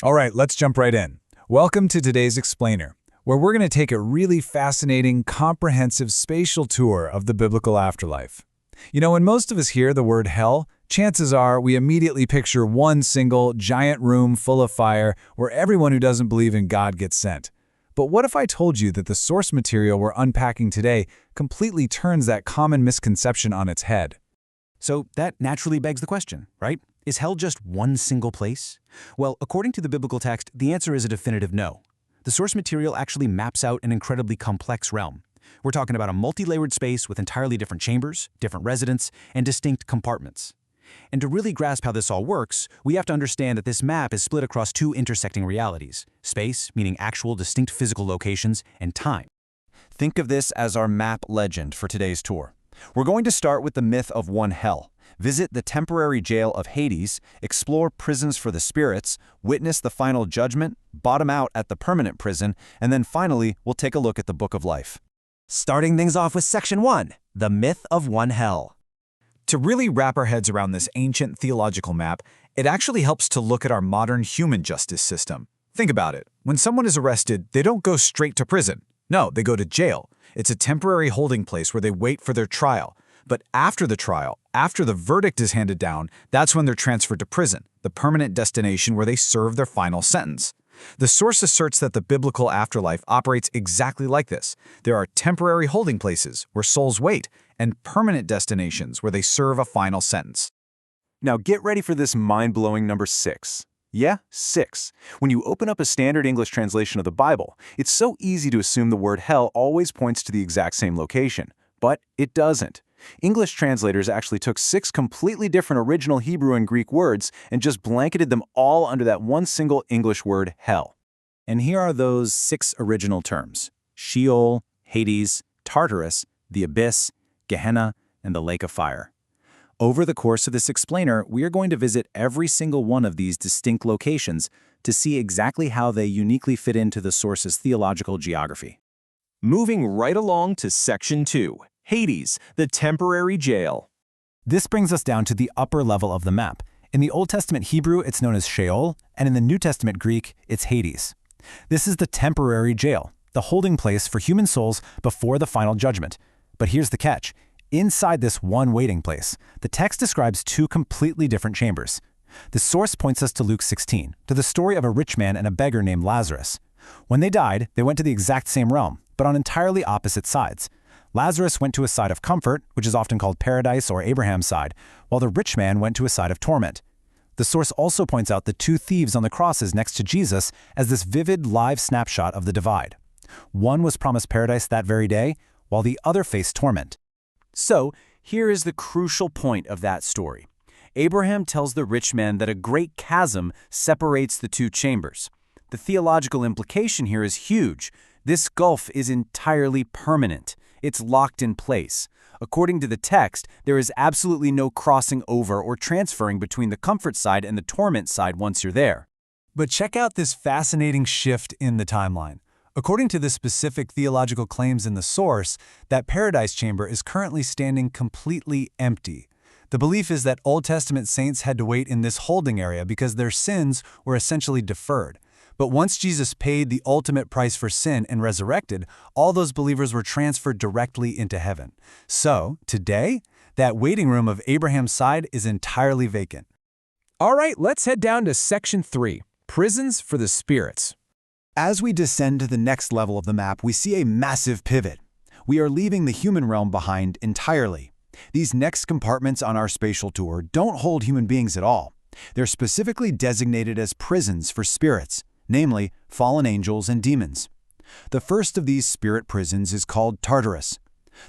All right, let's jump right in. Welcome to today's Explainer, where we're going to take a really fascinating, comprehensive spatial tour of the biblical afterlife. You know, when most of us hear the word hell, chances are we immediately picture one single, giant room full of fire where everyone who doesn't believe in God gets sent. But what if I told you that the source material we're unpacking today completely turns that common misconception on its head? So that naturally begs the question, right? Is hell just one single place? Well, according to the biblical text, the answer is a definitive no. The source material actually maps out an incredibly complex realm. We're talking about a multi-layered space with entirely different chambers, different residents, and distinct compartments. And to really grasp how this all works, we have to understand that this map is split across two intersecting realities: space, meaning actual distinct physical locations, and time. Think of this as our map legend for today's tour. We're going to start with the myth of one hell, visit the temporary jail of Hades, explore prisons for the spirits, witness the final judgment, bottom out at the permanent prison, and then finally, we'll take a look at the Book of Life. Starting things off with Section 1, the myth of one hell. To really wrap our heads around this ancient theological map, it actually helps to look at our modern human justice system. Think about it. When someone is arrested, they don't go straight to prison. No, they go to jail. It's a temporary holding place where they wait for their trial. But after the trial, after the verdict is handed down, that's when they're transferred to prison, the permanent destination where they serve their final sentence. The source asserts that the biblical afterlife operates exactly like this. There are temporary holding places where souls wait, and permanent destinations where they serve a final sentence. Now get ready for this mind-blowing number 6. Yeah, 6. When you open up a standard English translation of the Bible, it's so easy to assume the word hell always points to the exact same location. But it doesn't. English translators actually took 6 completely different original Hebrew and Greek words and just blanketed them all under that one single English word, hell. And here are those 6 original terms: Sheol, Hades, Tartarus, the abyss, Gehenna, and the lake of fire. Over the course of this explainer, we are going to visit every single one of these distinct locations to see exactly how they uniquely fit into the source's theological geography. Moving right along to Section 2, Hades, the temporary jail. This brings us down to the upper level of the map. In the Old Testament Hebrew, it's known as Sheol, and in the New Testament Greek, it's Hades. This is the temporary jail, the holding place for human souls before the final judgment. But here's the catch. Inside this one waiting place, the text describes 2 completely different chambers. The source points us to Luke 16, to the story of a rich man and a beggar named Lazarus. When they died, they went to the exact same realm, but on entirely opposite sides. Lazarus went to a side of comfort, which is often called paradise or Abraham's side, while the rich man went to a side of torment. The source also points out the 2 thieves on the crosses next to Jesus as this vivid, live snapshot of the divide. One was promised paradise that very day, while the other faced torment. So, here is the crucial point of that story. Abraham tells the rich man that a great chasm separates the 2 chambers. The theological implication here is huge. This gulf is entirely permanent. It's locked in place. According to the text, there is absolutely no crossing over or transferring between the comfort side and the torment side once you're there. But check out this fascinating shift in the timeline. According to the specific theological claims in the source, that paradise chamber is currently standing completely empty. The belief is that Old Testament saints had to wait in this holding area because their sins were essentially deferred. But once Jesus paid the ultimate price for sin and resurrected, all those believers were transferred directly into heaven. So, today, that waiting room of Abraham's side is entirely vacant. All right, let's head down to Section 3, prisons for the spirits. As we descend to the next level of the map, we see a massive pivot. We are leaving the human realm behind entirely. These next compartments on our spatial tour don't hold human beings at all. They're specifically designated as prisons for spirits, namely fallen angels and demons. The first of these spirit prisons is called Tartarus.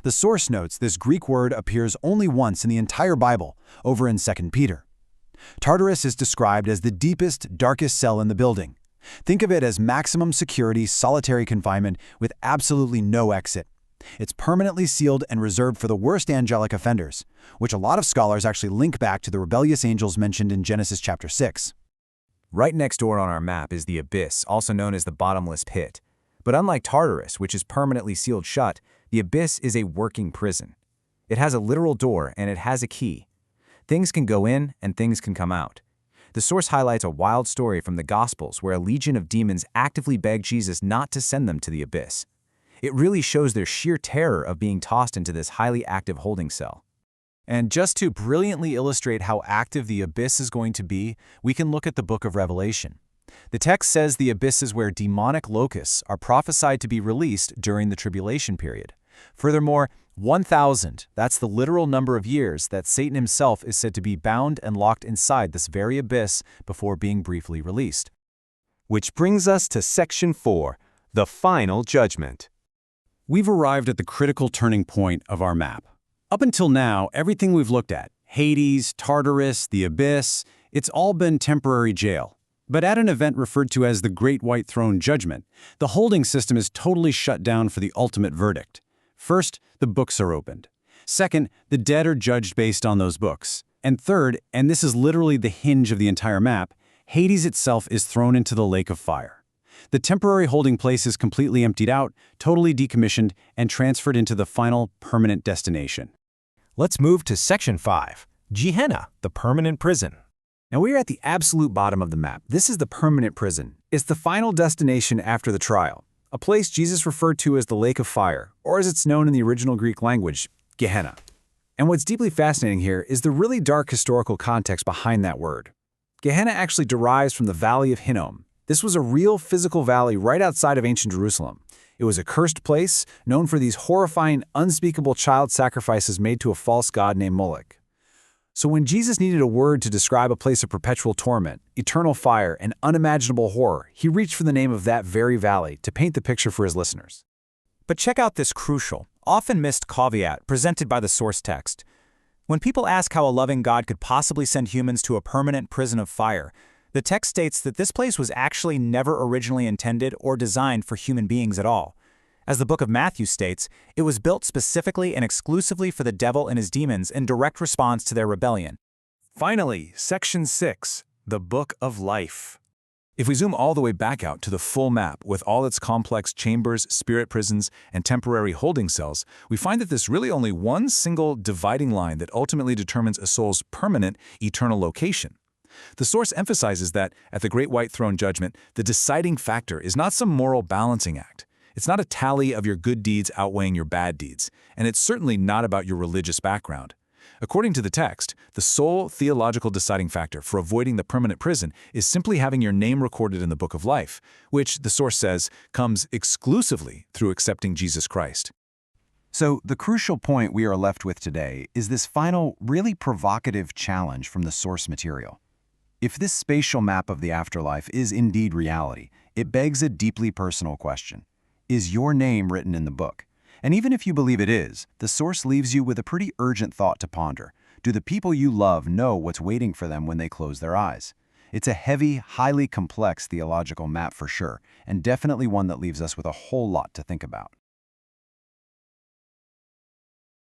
The source notes this Greek word appears only once in the entire Bible, over in 2 Peter. Tartarus is described as the deepest, darkest cell in the building. Think of it as maximum security, solitary confinement with absolutely no exit. It's permanently sealed and reserved for the worst angelic offenders, which a lot of scholars actually link back to the rebellious angels mentioned in Genesis chapter 6. Right next door on our map is the abyss, also known as the Bottomless Pit. But unlike Tartarus, which is permanently sealed shut, the abyss is a working prison. It has a literal door and it has a key. Things can go in and things can come out. The source highlights a wild story from the Gospels where a legion of demons actively begged Jesus not to send them to the abyss. It really shows their sheer terror of being tossed into this highly active holding cell. And just to brilliantly illustrate how active the abyss is going to be, we can look at the book of Revelation. The text says the abyss is where demonic locusts are prophesied to be released during the tribulation period. Furthermore, 1,000, that's the literal number of years that Satan himself is said to be bound and locked inside this very abyss before being briefly released. Which brings us to Section 4, the final judgment. We've arrived at the critical turning point of our map. Up until now, everything we've looked at, Hades, Tartarus, the abyss, it's all been temporary jail. But at an event referred to as the Great White Throne Judgment, the holding system is totally shut down for the ultimate verdict. First, the books are opened. Second, the dead are judged based on those books. And third, and this is literally the hinge of the entire map, Hades itself is thrown into the lake of fire. The temporary holding place is completely emptied out, totally decommissioned, and transferred into the final permanent destination. Let's move to Section 5, Gehenna, the permanent prison. Now we are at the absolute bottom of the map. This is the permanent prison. It's the final destination after the trial, a place Jesus referred to as the lake of fire, or as it's known in the original Greek language, Gehenna. And what's deeply fascinating here is the really dark historical context behind that word. Gehenna actually derives from the Valley of Hinnom. This was a real physical valley right outside of ancient Jerusalem. It was a cursed place, known for these horrifying, unspeakable child sacrifices made to a false god named Moloch. So when Jesus needed a word to describe a place of perpetual torment, eternal fire, and unimaginable horror, he reached for the name of that very valley to paint the picture for his listeners. But check out this crucial, often missed caveat presented by the source text. When people ask how a loving God could possibly send humans to a permanent prison of fire, the text states that this place was actually never originally intended or designed for human beings at all. As the book of Matthew states, it was built specifically and exclusively for the devil and his demons in direct response to their rebellion. Finally, Section 6, the Book of Life. If we zoom all the way back out to the full map with all its complex chambers, spirit prisons, and temporary holding cells, we find that there's really only one single dividing line that ultimately determines a soul's permanent, eternal location. The source emphasizes that, at the Great White Throne Judgment, the deciding factor is not some moral balancing act. It's not a tally of your good deeds outweighing your bad deeds, and it's certainly not about your religious background. According to the text, the sole theological deciding factor for avoiding the permanent prison is simply having your name recorded in the Book of Life, which, the source says, comes exclusively through accepting Jesus Christ. So the crucial point we are left with today is this final, really provocative challenge from the source material. If this spatial map of the afterlife is indeed reality, it begs a deeply personal question. Is your name written in the book? And even if you believe it is, the source leaves you with a pretty urgent thought to ponder. Do the people you love know what's waiting for them when they close their eyes? It's a heavy, highly complex theological map for sure, and definitely one that leaves us with a whole lot to think about.